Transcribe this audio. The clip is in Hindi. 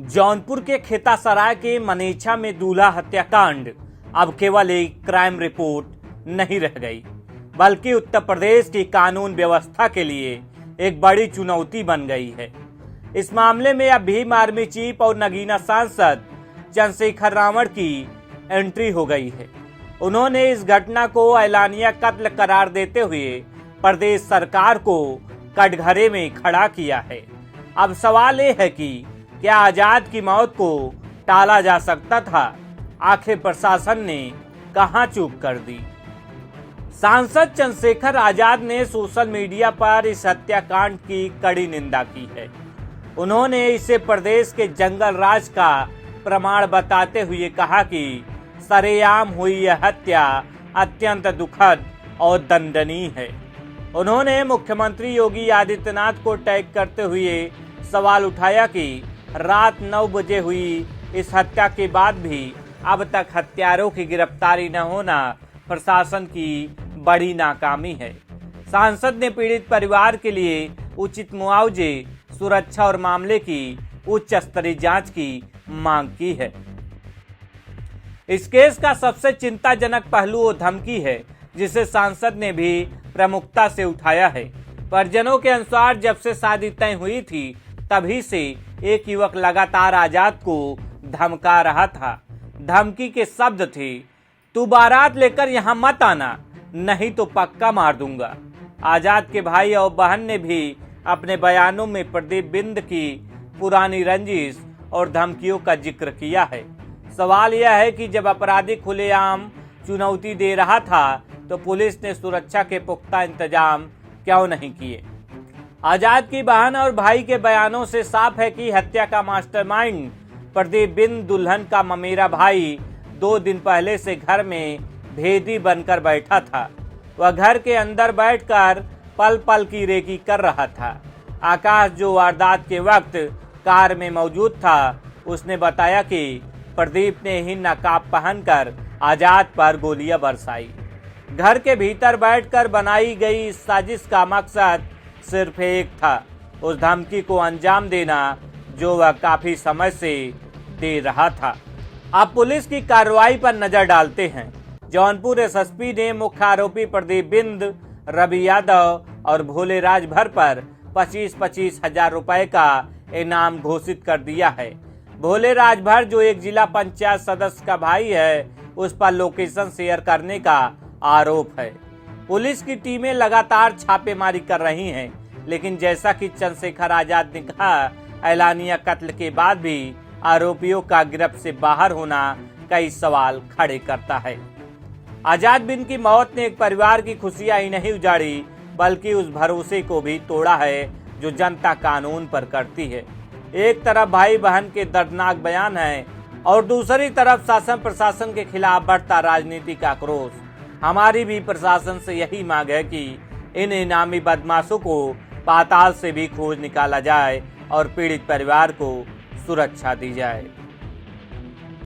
जौनपुर के खेतासराय के मनेछा में दूल्हा हत्याकांड अब केवल एक क्राइम रिपोर्ट नहीं रह गई, बल्कि उत्तर प्रदेश की कानून व्यवस्था के लिए एक बड़ी चुनौती बन गई है। इस मामले में अब भीम आर्मी चीफ और नगीना सांसद चंद्रशेखर रावण की एंट्री हो गई है। उन्होंने इस घटना को ऐलानिया कत्ल करार देते हुए प्रदेश सरकार को कटघरे में खड़ा किया है। अब सवाल ये है कि क्या आजाद की मौत को टाला जा सकता था? आखिर प्रशासन ने कहां चूक कर दी? सांसद चंद्रशेखर आजाद ने सोशल मीडिया पर इस हत्याकांड की कड़ी निंदा की है। उन्होंने इसे प्रदेश के जंगल राज का प्रमाण बताते हुए कहा कि सरेआम हुई यह हत्या अत्यंत दुखद और दंडनीय है। उन्होंने मुख्यमंत्री योगी आदित्यनाथ को टैग करते हुए सवाल उठाया कि रात 9 बजे हुई इस हत्या के बाद भी अब तक हत्यारों की गिरफ्तारी न होना प्रशासन की बड़ी नाकामी है। सांसद ने पीड़ित परिवार के लिए उचित मुआवजे, सुरक्षा और मामले की उच्च स्तरीय जांच की मांग की है। इस केस का सबसे चिंताजनक पहलू वो धमकी है जिसे सांसद ने भी प्रमुखता से उठाया है। परिजनों के अनुसार जब से शादी तय हुई थी तभी से एक युवक लगातार आजाद को धमका रहा था। धमकी के शब्द थे, तू बारात लेकर यहाँ मत आना, नहीं तो पक्का मार दूंगा। आजाद के भाई और बहन ने भी अपने बयानों में प्रदीप बिंद की पुरानी रंजिश और धमकियों का जिक्र किया है। सवाल यह है कि जब अपराधी खुलेआम चुनौती दे रहा था तो पुलिस ने सुरक्षा के पुख्ता इंतजाम क्यों नहीं किए? आजाद की बहन और भाई के बयानों से साफ है कि हत्या का मास्टरमाइंड प्रदीप बिंद दुल्हन का ममेरा भाई 2 दिन पहले से घर में भेदी बनकर बैठा था। वह घर के अंदर बैठकर पल पल की रेकी कर रहा था। आकाश, जो वारदात के वक्त कार में मौजूद था, उसने बताया कि प्रदीप ने ही नकाब पहनकर आजाद पर गोलियां बरसाई। घर के भीतर बैठकर बनाई गई इस साजिश का मकसद सिर्फ एक था, उस धमकी को अंजाम देना जो वह काफी समय से दे रहा था। अब पुलिस की कार्रवाई पर नजर डालते हैं। जौनपुर एसएसपी ने मुख्य आरोपी प्रदीप बिंद, रवि यादव और भोले राजभर पर 25-25 हजार रुपए का इनाम घोषित कर दिया है। भोले राजभर, जो एक जिला पंचायत सदस्य का भाई है, उस पर लोकेशन शेयर करने का आरोप है। पुलिस की टीमें लगातार छापेमारी कर रही हैं, लेकिन जैसा कि चंद्रशेखर आजाद ने कहा, ऐलानिया कत्ल के बाद भी आरोपियों का गिरफ्त से बाहर होना कई सवाल खड़े करता है। आजाद बिन की मौत ने एक परिवार की खुशियां ही नहीं उजाड़ी, बल्कि उस भरोसे को भी तोड़ा है जो जनता कानून पर करती है। एक तरफ भाई बहन के दर्दनाक बयान है और दूसरी तरफ शासन प्रशासन के खिलाफ बढ़ता राजनीतिक आक्रोश। हमारी भी प्रशासन से यही मांग है कि इन इनामी बदमाशों को पाताल से भी खोज निकाला जाए और पीड़ित परिवार को सुरक्षा दी जाए।